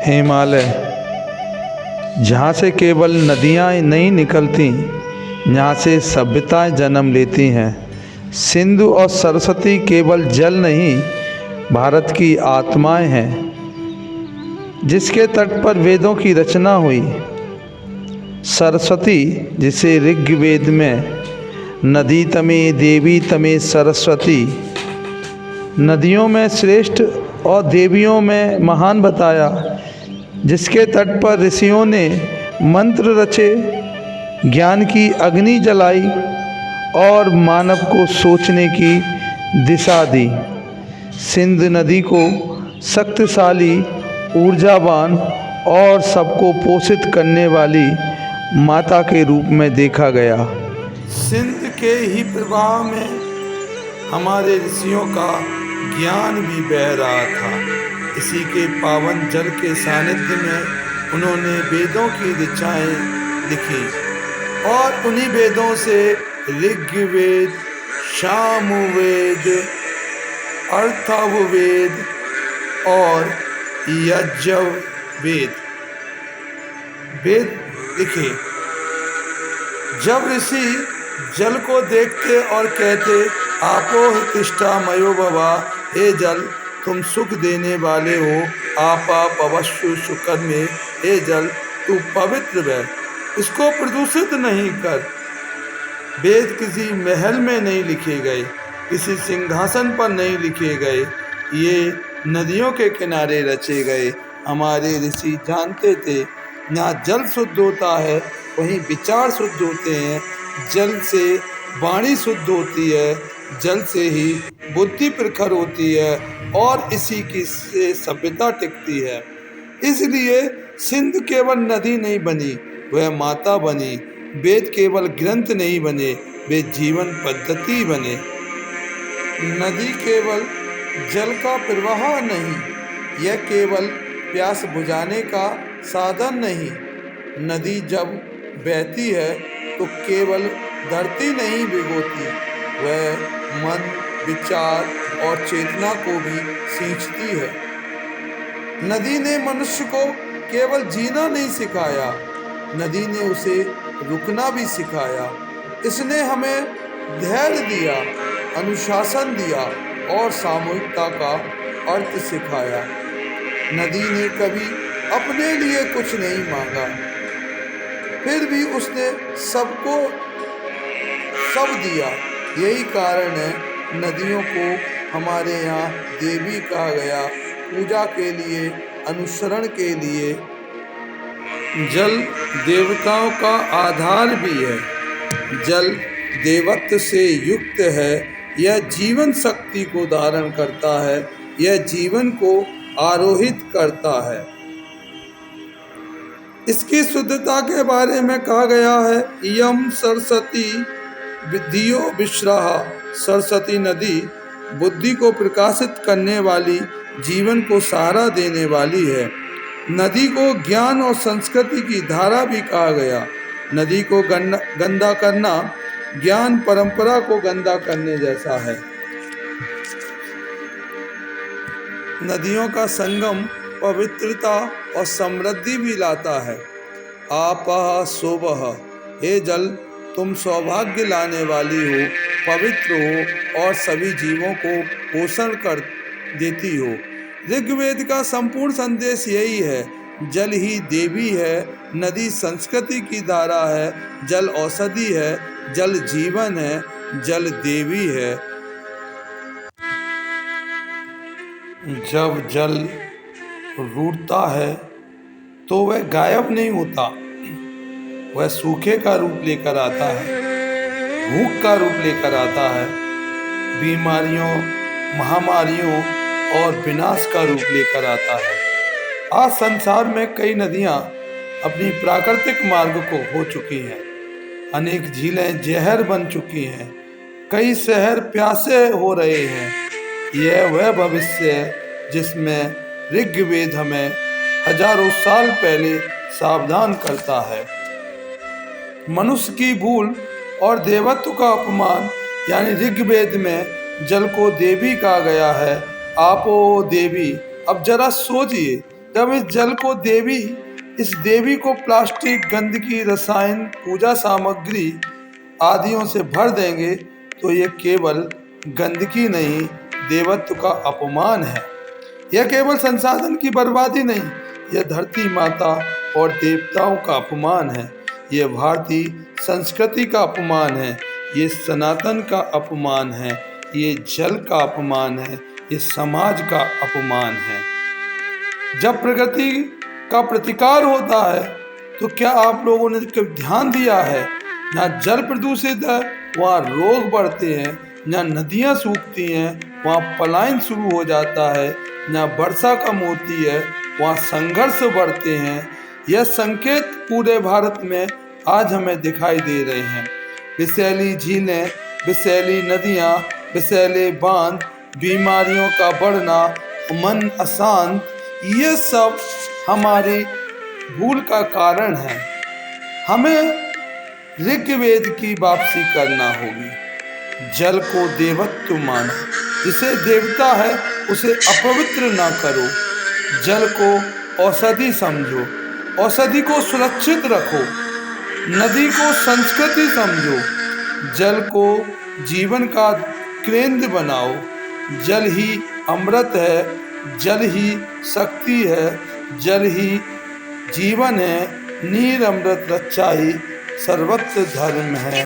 हिमालय, जहाँ से केवल नदियाँ नहीं निकलती, यहाँ से सभ्यताएं जन्म लेती हैं। सिंधु और सरस्वती केवल जल नहीं, भारत की आत्माएं हैं, जिसके तट पर वेदों की रचना हुई। सरस्वती, जिसे ऋग्वेद में नदी तमे देवी तमे सरस्वती, नदियों में श्रेष्ठ और देवियों में महान बताया, जिसके तट पर ऋषियों ने मंत्र रचे, ज्ञान की अग्नि जलाई और मानव को सोचने की दिशा दी। सिंध नदी को शक्तिशाली, ऊर्जावान और सबको पोषित करने वाली माता के रूप में देखा गया। सिंध के ही प्रवाह में हमारे ऋषियों का ज्ञान भी बह रहा था। इसी के पावन जल के सानिध्य में उन्होंने वेदों की ऋचाएँ लिखी और उन्हीं वेदों से ऋग्वेद, सामवेद, अथर्ववेद और यजुर्वेद वेद लिखे। जब ऋषि जल को देखते और कहते, आपो हितिष्ठा मयो भवा, हे जल तुम सुख देने वाले हो, आपा पवस्सु सुकर में, हे जल तू पवित्र है, इसको प्रदूषित नहीं कर। वेद किसी महल में नहीं लिखे गए, किसी सिंहासन पर नहीं लिखे गए, ये नदियों के किनारे रचे गए। हमारे ऋषि जानते थे, जहाँ जल शुद्ध होता है वहीं विचार शुद्ध होते हैं, जल से वाणी शुद्ध होती है, जल से ही बुद्धि प्रखर होती है और इसी की से सभ्यता टिकती है। इसलिए सिंध केवल नदी नहीं बनी, वह माता बनी। वेद केवल ग्रंथ नहीं बने, वे जीवन पद्धति बने। नदी केवल जल का प्रवाह नहीं, यह केवल प्यास बुझाने का साधन नहीं। नदी जब बहती है तो केवल धरती नहीं भिगोती, वह मन, विचार और चेतना को भी सींचती है। नदी ने मनुष्य को केवल जीना नहीं सिखाया, नदी ने उसे रुकना भी सिखाया। इसने हमें धैर्य दिया, अनुशासन दिया और सामूहिकता का अर्थ सिखाया। नदी ने कभी अपने लिए कुछ नहीं मांगा, फिर भी उसने सबको सब दिया। यही कारण है नदियों को हमारे यहाँ देवी कहा गया, पूजा के लिए, अनुसरण के लिए। जल देवताओं का आधार भी है, जल देवत्व से युक्त है, यह जीवन शक्ति को धारण करता है, यह जीवन को आरोहित करता है। इसकी शुद्धता के बारे में कहा गया है, यम सरस्वती विद्यो विश्राहा, सरस्वती नदी बुद्धि को प्रकाशित करने वाली, जीवन को सहारा देने वाली है। नदी को ज्ञान और संस्कृति की धारा भी कहा गया। नदी को गंदा करना ज्ञान परंपरा को गंदा करने जैसा है। नदियों का संगम पवित्रता और समृद्धि भी लाता है। आपः शोभः, हे जल तुम सौभाग्य लाने वाली हो, पवित्र हो और सभी जीवों को पोषण कर देती हो। ऋग्वेद का संपूर्ण संदेश यही है, जल ही देवी है, नदी संस्कृति की धारा है, जल औषधि है, जल जीवन है, जल देवी है। जब जल रूठता है तो वह गायब नहीं होता, वह सूखे का रूप लेकर आता है, भूख का रूप लेकर आता है, बीमारियों, महामारियों और विनाश का रूप लेकर आता है। आज संसार में कई नदियाँ अपनी प्राकृतिक मार्ग को हो चुकी हैं, अनेक झीलें जहर बन चुकी हैं, कई शहर प्यासे हो रहे हैं। यह वह भविष्य है जिसमें ऋग्वेद हमें हजारों साल पहले सावधान करता है। मनुष्य की भूल और देवत्व का अपमान, यानी ऋग्वेद में जल को देवी कहा गया है। आपो देवी, अब जरा सोचिए, जब इस देवी को प्लास्टिक, गंदगी, रसायन, पूजा सामग्री आदियों से भर देंगे तो ये केवल गंदगी नहीं, देवत्व का अपमान है। यह केवल संसाधन की बर्बादी नहीं, यह धरती माता और देवताओं का अपमान है। यह भारतीय संस्कृति का अपमान है, ये सनातन का अपमान है, ये जल का अपमान है, ये समाज का अपमान है। जब प्रकृति का प्रतिकार होता है तो क्या आप लोगों ने कभी ध्यान दिया है, जहाँ जल प्रदूषित है वहाँ रोग बढ़ते हैं, जहाँ नदियाँ सूखती हैं वहाँ पलायन शुरू हो जाता है, जहाँ वर्षा कम होती है वहाँ संघर्ष बढ़ते हैं। यह संकेत पूरे भारत में आज हमें दिखाई दे रहे हैं। विषैली झीलें, विषैली नदियाँ, विषैले बांध, बीमारियों का बढ़ना, मन अशांत, ये सब हमारी भूल का कारण है। हमें ऋग्वेद की वापसी करना होगी। जल को देवत्व मानो, जिसे देवता है उसे अपवित्र ना करो। जल को औषधि समझो, औषधि को सुरक्षित रखो। नदी को संस्कृति समझो, जल को जीवन का केंद्र बनाओ। जल ही अमृत है, जल ही शक्ति है, जल ही जीवन है। नीर अमृत रच्चाई सर्वत्र धर्म है।